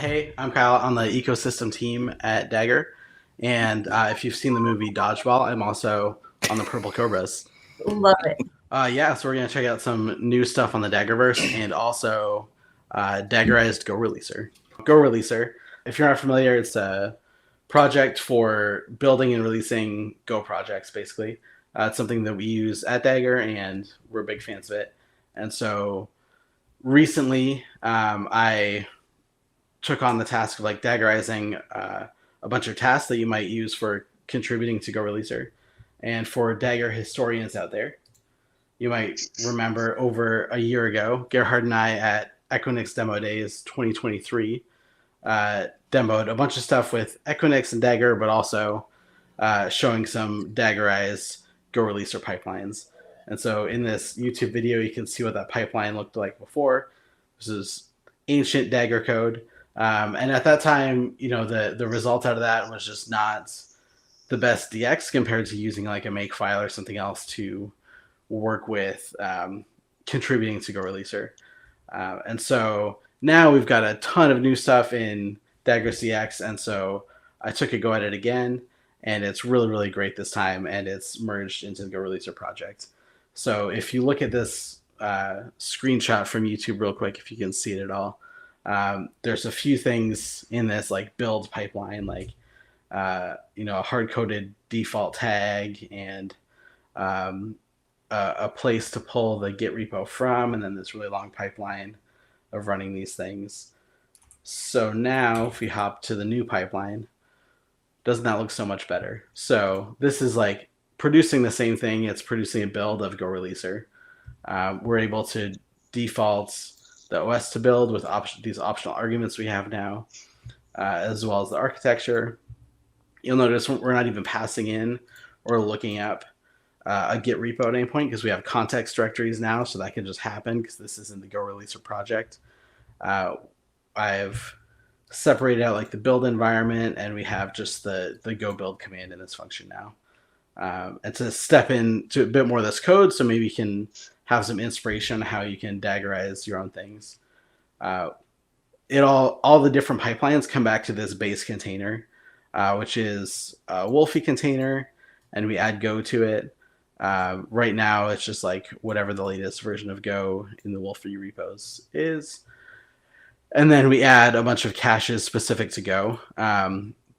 Hey, I'm Kyle on the ecosystem team at Dagger. And if you've seen the movie Dodgeball, I'm also on the Purple Cobras. Love it. Yeah, so we're going to check out some new stuff on the Daggerverse and also Daggerized GoReleaser. GoReleaser, if you're not familiar, it's a project for building and releasing Go projects, basically. It's something that we use at Dagger, and we're big fans of it. And so recently, I took on the task of like daggerizing a bunch of tasks that you might use for contributing to GoReleaser. And for Dagger historians out there, you might remember over a year ago, Gerhard and I at Equinix Demo Days 2023 demoed a bunch of stuff with Equinix and Dagger, but also showing some Daggerized GoReleaser pipelines. And so in this YouTube video, you can see what that pipeline looked like before. This is ancient Dagger code. And at that time, the result out of that was just not the best DX compared to using like a makefile or something else to work with contributing to GoReleaser. And so now we've got a ton of new stuff in Dagger CX. And so I took a go at it again, and it's really, really great this time. And it's merged into the GoReleaser project. So if you look at this screenshot from YouTube real quick, if you can see it at all, there's a few things in this like build pipeline, like a hard-coded default tag and a place to pull the Git repo from, and then this really long pipeline of running these things. So now if we hop to the new pipeline, doesn't that look so much better? So this is like producing the same thing. It's producing a build of GoReleaser. We're able to default the OS to build with these optional arguments we have now, as well as the architecture. You'll notice we're not even passing in or looking up a Git repo at any point because we have context directories now, so that can just happen because this is in the GoReleaser project. I've separated out like the build environment, and we have just the go build command in this function now. And to step into a bit more of this code, so maybe you can have some inspiration on how you can daggerize your own things. All the different pipelines come back to this base container, which is a Wolfie container, and we add Go to it. Right now, it's just like whatever the latest version of Go in the Wolfie repos is. And then we add a bunch of caches specific to Go.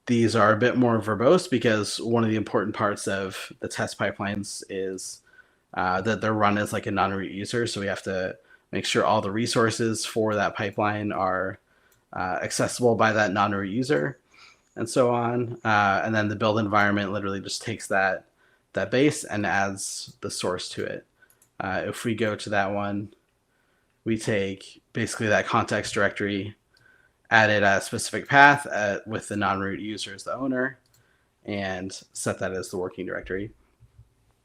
These are a bit more verbose because one of the important parts of the test pipelines is that they're run as like a non-root user. So we have to make sure all the resources for that pipeline are accessible by that non-root user and so on. And then the build environment literally just takes that base and adds the source to it. If we go to that one, we take basically that context directory, add it a specific path with the non-root user as the owner, and set that as the working directory.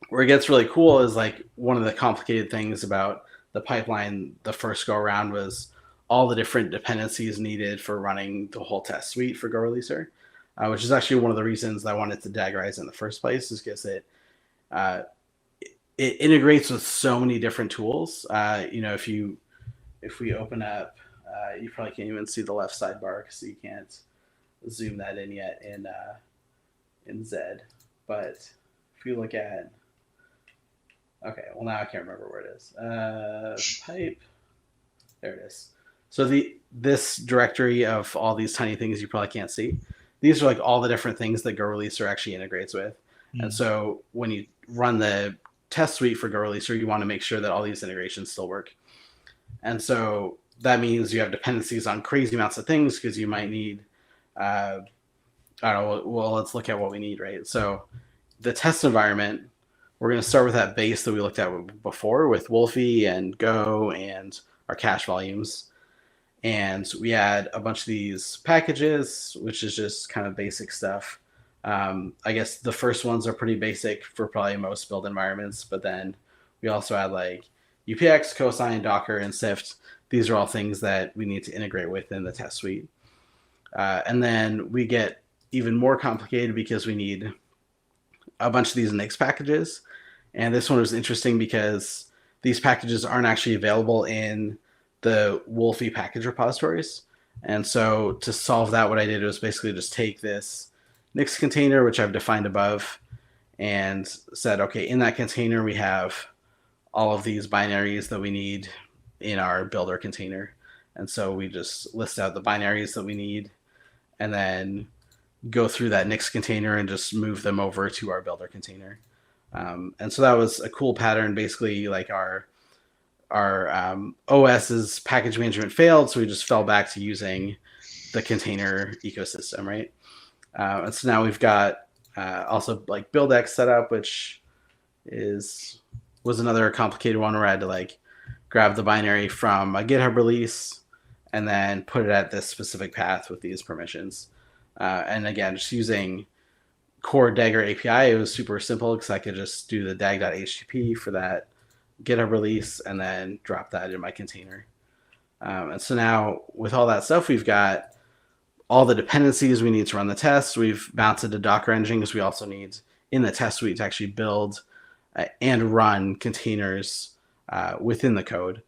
Where it gets really cool is like one of the complicated things about the pipeline the first go around was all the different dependencies needed for running the whole test suite for GoReleaser, which is actually one of the reasons I wanted to Daggerize in the first place, is because it integrates with so many different tools. If we open up, you probably can't even see the left sidebar because you can't zoom that in yet in Zed. But if you look at, okay, well now I can't remember where it is. Pipe, there it is. So this directory of all these tiny things you probably can't see, these are like all the different things that GoReleaser actually integrates with. And so when you run the test suite for GoReleaser, you want to make sure that all these integrations still work. And so that means you have dependencies on crazy amounts of things because you might need, I don't know, well, let's look at what we need, right? So the test environment, we're going to start with that base that we looked at before with Wolfie and Go and our cache volumes. And we add a bunch of these packages, which is just kind of basic stuff. I guess the first ones are pretty basic for probably most build environments, but then we also add like UPX, cosine, Docker, and Sift. These are all things that we need to integrate with in the test suite. And then we get even more complicated because we need a bunch of these Nix packages. And this one was interesting because these packages aren't actually available in the Wolfie package repositories. And so to solve that, what I did was basically just take this Nix container, which I've defined above, and said, okay, in that container, we have all of these binaries that we need in our builder container. And so we just list out the binaries that we need and then go through that Nix container and just move them over to our builder container. And so that was a cool pattern. Basically, like our OS's package management failed, so we just fell back to using the container ecosystem, right? And so now we've got also like BuildX set up, which was another complicated one where I had to like grab the binary from a GitHub release and then put it at this specific path with these permissions. And again, just using core Dagger API, it was super simple because I could just do the dag.http for that GitHub release and then drop that in my container. And so now with all that stuff, we've got all the dependencies we need to run the test. We've mounted a Docker engine because we also need in the test suite to actually build and run containers within the code.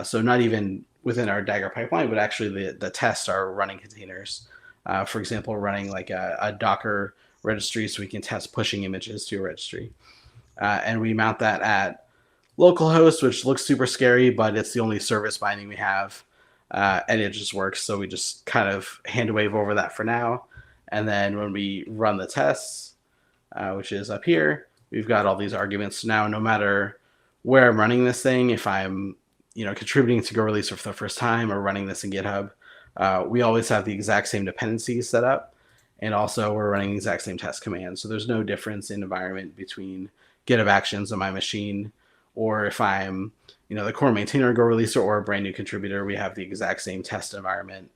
So not even within our Dagger pipeline, but actually the tests are running containers. For example, running like a Docker registry so we can test pushing images to a registry. And we mount that at localhost, which looks super scary, but it's the only service binding we have. And it just works. So we just kind of hand wave over that for now. And then when we run the tests, which is up here, we've got all these arguments. Now, no matter where I'm running this thing, if I'm contributing to GoReleaser for the first time or running this in GitHub, we always have the exact same dependencies set up. And also we're running the exact same test commands. So there's no difference in environment between GitHub Actions on my machine, or if I'm the core maintainer of GoReleaser or a brand new contributor, we have the exact same test environment.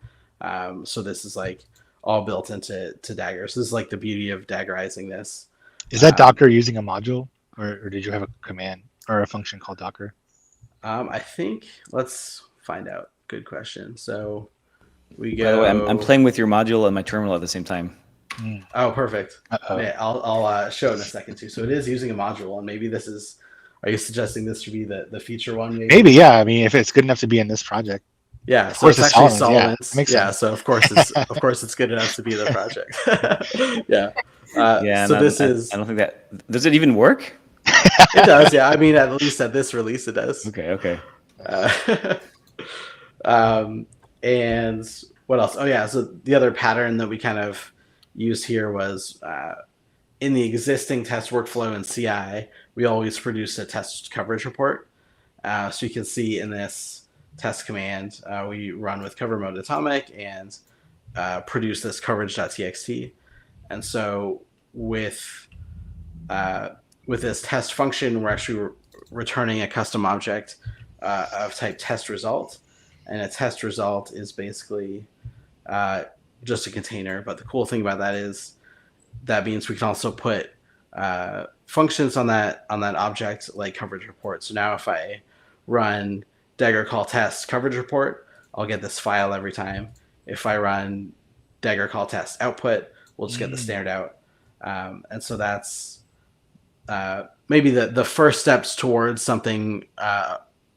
So this is like all built into Dagger. So this is like the beauty of Daggerizing this. Is that Docker using a module, or did you have a command or a function called Docker? I think let's find out. Good question. So we go. By the way, I'm playing with your module and my terminal at the same time. Oh, perfect. Yeah, I'll show it in a second too. So it is using a module, and maybe this is. Are you suggesting this should be the feature one? Maybe, yeah. I mean, if it's good enough to be in this project. Yeah, so it's actually Solomon's. Yeah, yeah, so of course it's good enough to be the project. Yeah. So this is. I don't think that does it even work. It does, yeah. I mean, at least at this release, it does. Okay. And what else? Oh yeah, so the other pattern that we kind of used here was in the existing test workflow in CI, we always produce a test coverage report. So you can see in this test command, we run with cover mode atomic and produce this coverage.txt. And so with this test function, we're actually returning a custom object of type test result. And a test result is basically just a container. But the cool thing about that is that means we can also put functions on that object like coverage report. So now if I run Dagger call test coverage report, I'll get this file every time. If I run Dagger call test output, we'll just get the standard out. And so that's maybe the first steps towards something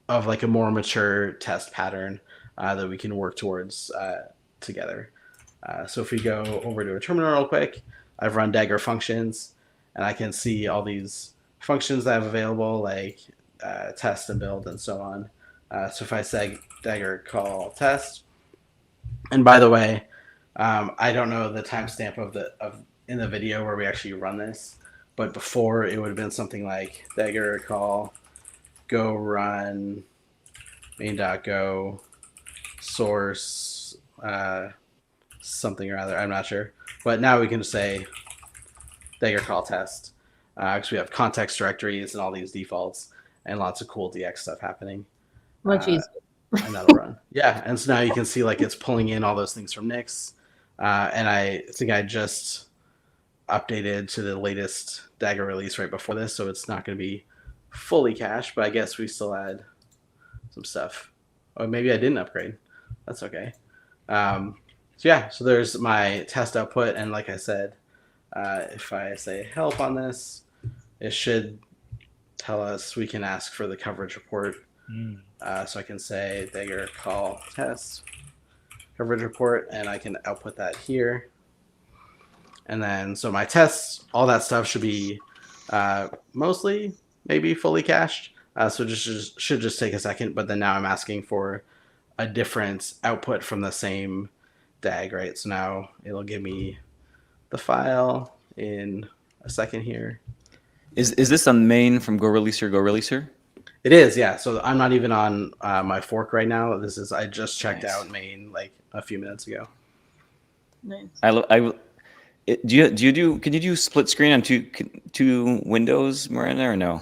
of like a more mature test pattern that we can work towards together. So if we go over to a terminal real quick, I've run Dagger functions, and I can see all these functions that I have available, like test and build and so on. So if I say Dagger call test, and by the way, I don't know the timestamp of in the video where we actually run this, but before it would have been something like Dagger call go run main.go source something or other. I'm not sure, but now we can just say Dagger call test because we have context directories and all these defaults and lots of cool DX stuff happening. Much easier. And that'll run. Yeah, and so now you can see like it's pulling in all those things from Nix. And I think I just updated to the latest Dagger release right before this, so it's not going to be fully cached, but I guess we still add some stuff. Or maybe I didn't upgrade. That's okay. So yeah, so there's my test output, and like I said, if I say help on this, it should tell us we can ask for the coverage report. So I can say Dagger call test coverage report, and I can output that here. And then, so my tests, all that stuff should be mostly, maybe fully cached. So just should just take a second. But then now I'm asking for a different output from the same DAG, right? So now it'll give me the file in a second here. Is this a main from GoReleaser? It is, yeah. So I'm not even on my fork right now. I just checked out main like a few minutes ago. Nice. Can you do split screen on two windows, Miranda, or no?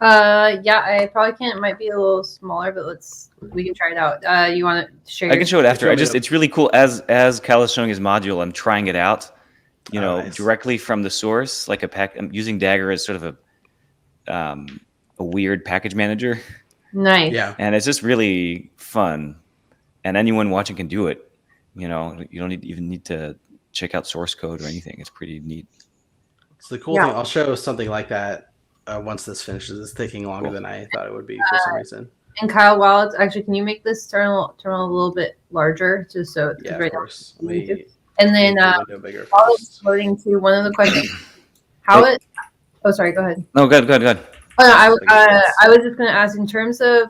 Yeah, I probably can't. It might be a little smaller, but we can try it out. You want to share? I can show it after. It's really cool. As Cal is showing his module, I'm trying it out. Nice. Directly from the source, like I'm using Dagger as sort of a weird package manager. Nice. Yeah. And it's just really fun, and anyone watching can do it. You don't even need to check out source code or anything. It's pretty neat. So the cool thing, I'll show something like that once this finishes. It's taking longer than I thought it would be for some reason. And Kyle, while it's actually, can you make this turn a little bit larger, just so Yeah, of course. And then while it's loading to one of the questions, oh, sorry, go ahead. No, good. Oh, no, I was just going to ask, in terms of,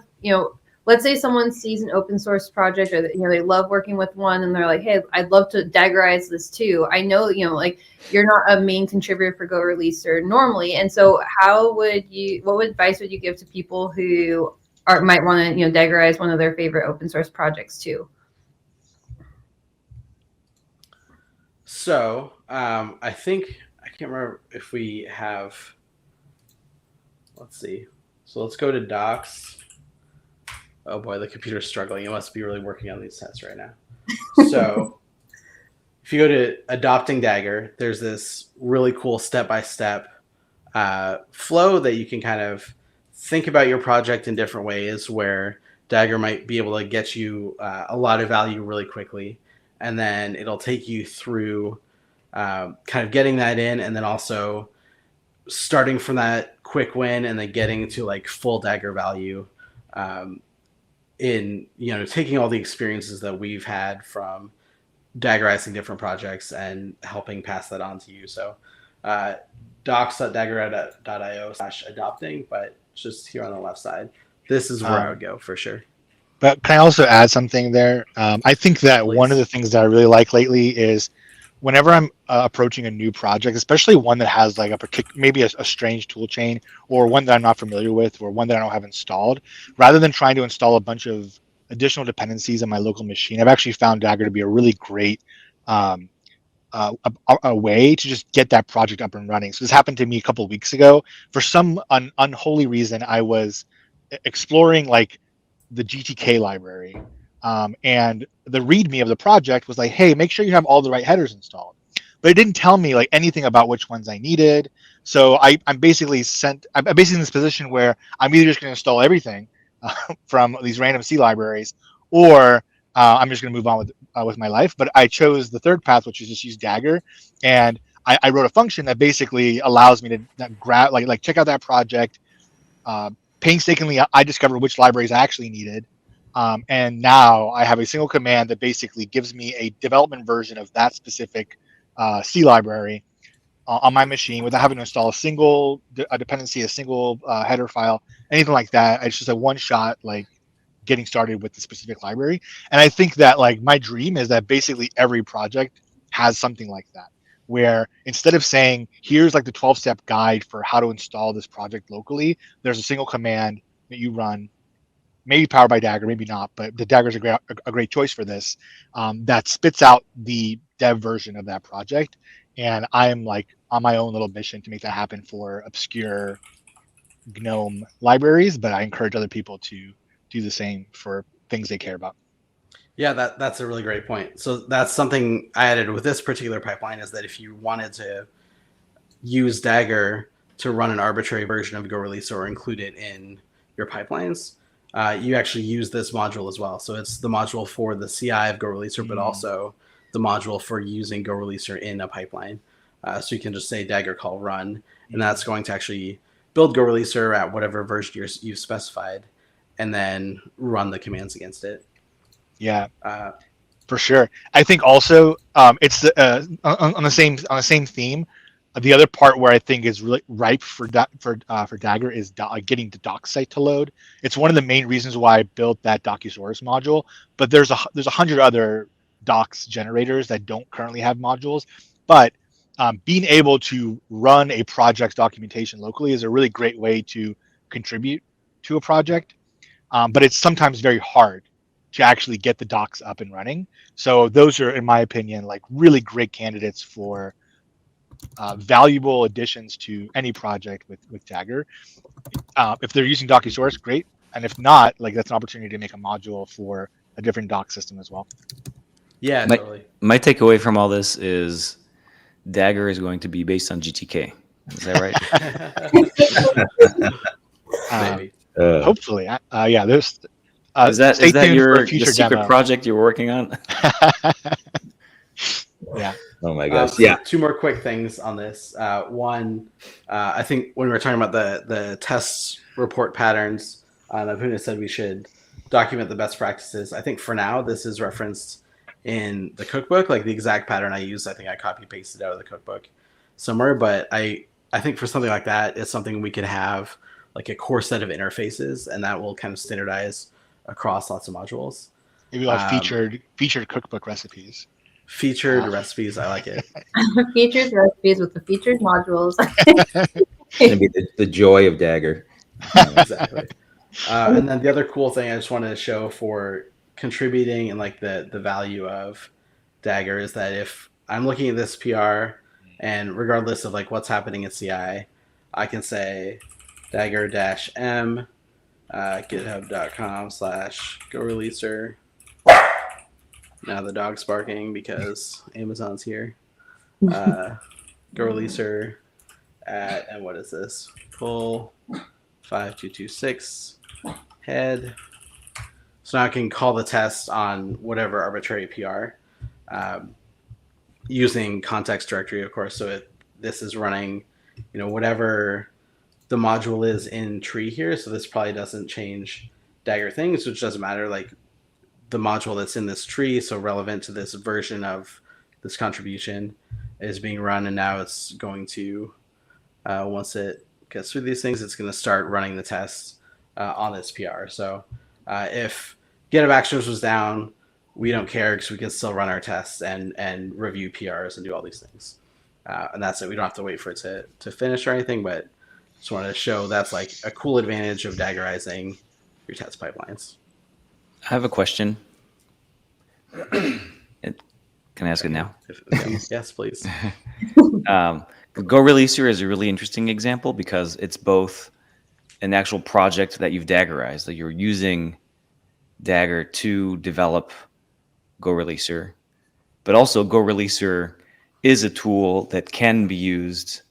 let's say someone sees an open source project, or they love working with one, and they're like, hey, I'd love to Daggerize this too. I know, like, you're not a main contributor for GoReleaser normally, and so what advice would you give to people who might want to Daggerize one of their favorite open source projects too? So I can't remember if we have. Let's see. So let's go to docs. Oh boy, the computer's struggling. It must be really working on these tests right now. So if you go to adopting Dagger, there's this really cool step-by-step flow that you can kind of think about your project in different ways, where Dagger might be able to get you a lot of value really quickly. And then it'll take you through kind of getting that in, and then also starting from that quick win and then getting to like full Dagger value in, taking all the experiences that we've had from Daggerizing different projects and helping pass that on to you. So docs.dagger.io/adopting, but just here on the left side. This is where I would go for sure. But can I also add something there? I think that one of the things that I really like lately is whenever I'm approaching a new project, especially one that has like maybe a strange tool chain, or one that I'm not familiar with, or one that I don't have installed, rather than trying to install a bunch of additional dependencies on my local machine, I've actually found Dagger to be a really great a way to just get that project up and running. So this happened to me a couple of weeks ago. For some unholy reason, I was exploring like the GTK library, and the README of the project was like, hey, make sure you have all the right headers installed. But it didn't tell me like anything about which ones I needed. So I'm basically in this position where I'm either just going to install everything from these random C libraries, or I'm just going to move on with my life. But I chose the third path, which is just use Dagger, and I wrote a function that basically allows me to grab like check out that project. Painstakingly, I discovered which libraries I actually needed. And now I have a single command that basically gives me a development version of that specific C library on my machine without having to install a single dependency, a single header file, anything like that. It's just a one-shot like getting started with the specific library. And I think that like my dream is that basically every project has something like that, where instead of saying, here's like the 12-step guide for how to install this project locally, there's a single command that you run, maybe powered by Dagger, maybe not, but the Dagger is a great choice for this, that spits out the dev version of that project. And I am like on my own little mission to make that happen for obscure GNOME libraries, but I encourage other people to do the same for things they care about. Yeah, that's a really great point. So that's something I added with this particular pipeline, is that if you wanted to use Dagger to run an arbitrary version of GoReleaser or include it in your pipelines, you actually use this module as well. So it's the module for the CI of GoReleaser, but also the module for using GoReleaser in a pipeline. So you can just say Dagger call run, and that's going to actually build GoReleaser at whatever version you've specified, and then run the commands against it. Yeah. For sure. I think also it's on the same theme. The other part where I think is really ripe for Dagger is getting the doc site to load. It's one of the main reasons why I built that Docusaurus module. But there's 100 other docs generators that don't currently have modules. But being able to run a project's documentation locally is a really great way to contribute to a project. But it's sometimes very hard to actually get the docs up and running. So those are, in my opinion, like really great candidates for valuable additions to any project with Dagger. If they're using Docusaurus, great. And if not, like that's an opportunity to make a module for a different doc system as well. Yeah, My, totally. my takeaway from all this is Dagger is going to be based on GTK. Is that right? Maybe. Hopefully, yeah. There's Is that stay tuned for your a future secret demo. project you're working on? Yeah. Oh my gosh. So Yeah. two more quick things on this. One, I think when we were talking about the test report patterns, Navuna said we should document the best practices. I think for now, this is referenced in the cookbook, like the exact pattern I used. I think I copy pasted out of the cookbook somewhere, but I think for something like that, it's something we could have like a core set of interfaces, and that will kind of standardize across lots of modules. Maybe like featured cookbook recipes. Featured recipes, I like it. Featured recipes with the featured modules. Gonna be the joy of Dagger. Exactly. And then the other cool thing I just wanted to show for contributing and like the value of Dagger is that if I'm looking at this PR and regardless of like what's happening in CI, I can say Dagger-m github.com/GoReleaser. Now the dog's barking because Amazon's here. GoReleaser at, and what is this? Pull 5226 head. So now I can call the test on whatever arbitrary PR using context directory, of course. So this is running, whatever the module is in tree here. So this probably doesn't change Dagger things, which doesn't matter. Like the module that's in this tree, so relevant to this version of this contribution, is being run, and now it's going to, once it gets through these things, it's going to start running the tests on this PR. So if GitHub Actions was down, we don't care because we can still run our tests and review PRs and do all these things. And that's it. We don't have to wait for it to finish or anything, but just wanted to show that's like a cool advantage of Daggerizing your test pipelines. I have a question. Can I ask it now? Yes, please. GoReleaser is a really interesting example because it's both an actual project that you've Daggerized, that you're using Dagger to develop GoReleaser, but also GoReleaser is a tool that can be used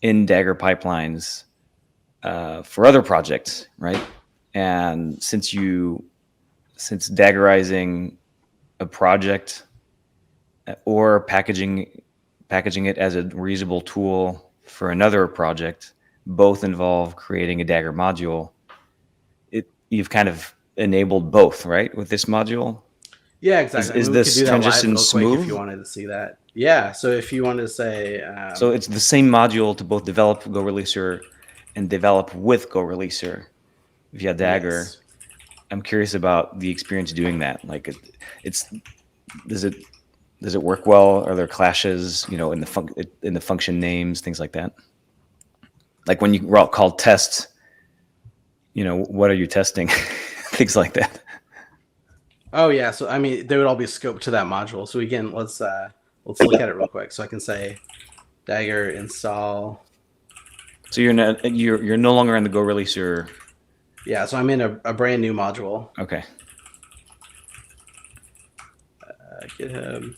in Dagger pipelines for other projects, right? And since Daggerizing a project or packaging it as a reusable tool for another project both involve creating a Dagger module, you've kind of enabled both, right, with this module? Yeah, exactly. Is this transition smooth? If you wanted to see that. Yeah, so if you wanted to say... so it's the same module to both develop GoReleaser and develop with GoReleaser via Dagger. Yes. I'm curious about the experience doing that. Like, does it work well? Are there clashes, in the function names, things like that? Like when you call test, what are you testing? Things like that. Oh yeah, so I mean they would all be scoped to that module. So again, let's look at it real quick. So I can say Dagger install. So you're no longer in the GoReleaser. Yeah, so I'm in a brand new module. Okay. GitHub.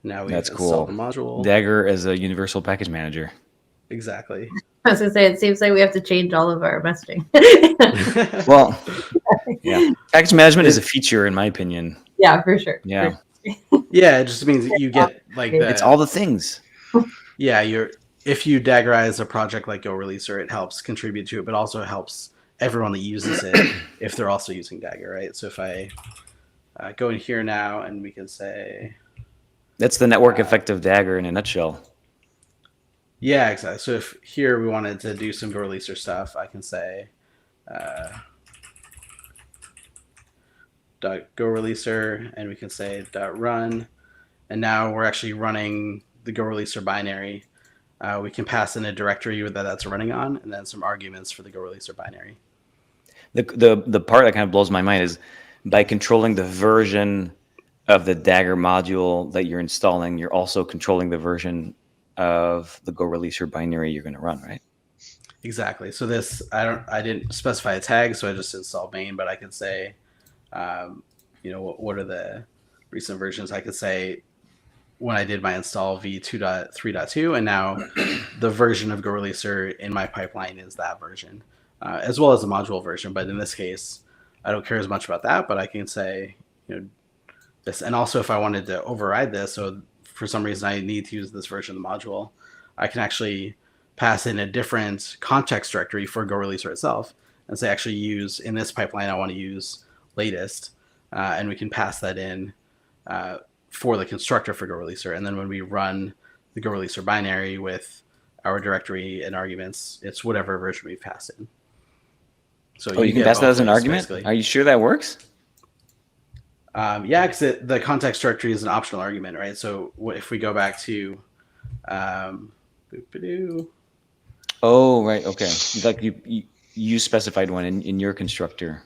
Now we That's install cool. the module. Dagger as a universal package manager. Exactly. I was gonna say it seems like we have to change all of our messaging. Well, yeah. Package management is a feature, in my opinion. Yeah, for sure. Yeah. Yeah, it just means that you get like It's all the things. Yeah, if you Daggerize a project like GoReleaser, it helps contribute to it, but also helps everyone that uses it if they're also using Dagger, right? So if I go in here now, and we can say, That's the network effect of Dagger in a nutshell. yeah, exactly. So if here we wanted to do some GoReleaser stuff, I can say .GoReleaser, and we can say .run, and now we're actually running the GoReleaser binary. We can pass in a directory that's running on, and then some arguments for the GoReleaser binary. The part that kind of blows my mind is by controlling the version of the Dagger module that you're installing, you're also controlling the version of the GoReleaser binary you're going to run, right? Exactly. So this, I didn't specify a tag, so I just installed main, but I can say, what are the recent versions? I could say when I did my install v2.3.2, and now the version of GoReleaser in my pipeline is that version, as well as the module version. But in this case, I don't care as much about that, but I can say, this. And also if I wanted to override this, so for some reason I need to use this version of the module, I can actually pass in a different context directory for GoReleaser itself and say, actually use in this pipeline, I want to use latest. And we can pass that in for the constructor for GoReleaser. And then when we run the GoReleaser binary with our directory and arguments, it's whatever version we've passed in. So you can pass that as an argument? Basically. Are you sure that works? Yeah, because the context directory is an optional argument, right? So if we go back to Oh, right. Okay. Like you specified one in your constructor.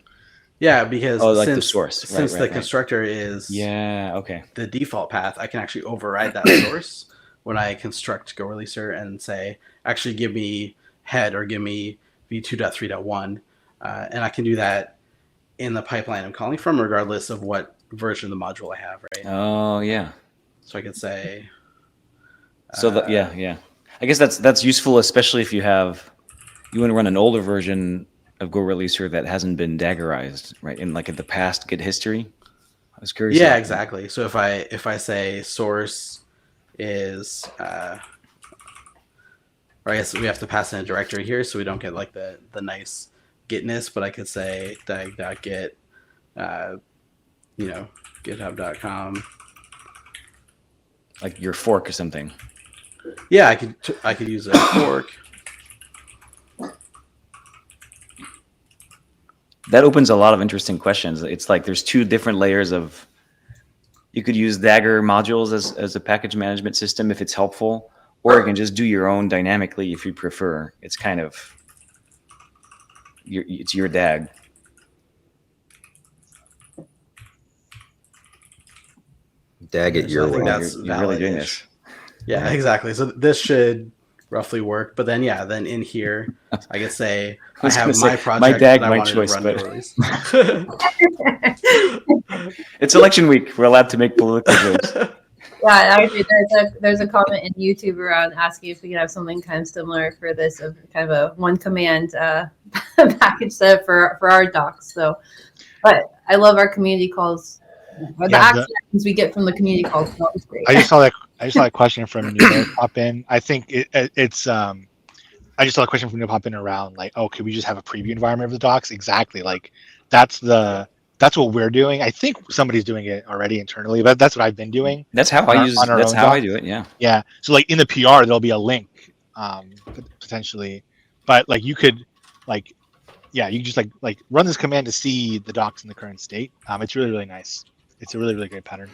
Yeah, because like since the source. Since the constructor is the default path, I can actually override that source when I construct GoReleaser and say, actually give me head or give me v2.3.1. And I can do that in the pipeline I'm calling from, regardless of what version of the module I have, right? Oh, yeah. So I could say... yeah. I guess that's useful, especially if you want to run an older version of GoReleaser that hasn't been Daggerized, right? In like in the past Git history. I was curious. Yeah, exactly. So if I say source is, or I guess we have to pass in a directory here, so we don't get like the nice gitness. But I could say dag.git, github.com. Like your fork or something. Yeah, I could use a fork. That opens a lot of interesting questions. It's like there's two different layers of. You could use Dagger modules as a package management system if it's helpful, or you can just do your own dynamically if you prefer. It's kind of it's your DAG. Dag it your way. You're really doing this. Yeah, exactly. So this should roughly work. But then, then in here, I could say I have my project. My DAG, that I my wanted choice, to run but release. It's election week. We're allowed to make political jokes. Yeah, actually, there's a comment in YouTube around asking if we could have something kind of similar for this, of kind of a one command package set for our docs. So, but I love our community calls. The actions we get from the community calls is always great. I just saw that question from Nino pop in. I think it's I just saw a question from Nino pop in around like, oh, could we just have a preview environment of the docs? Exactly. Like that's what we're doing. I think somebody's doing it already internally, but that's what I've been doing. That's how I use. That's how I do it. Yeah. Yeah. So like in the PR, there'll be a link, potentially, but like you could, like, yeah, you can just like run this command to see the docs in the current state. It's really, really nice. It's a really, really great pattern.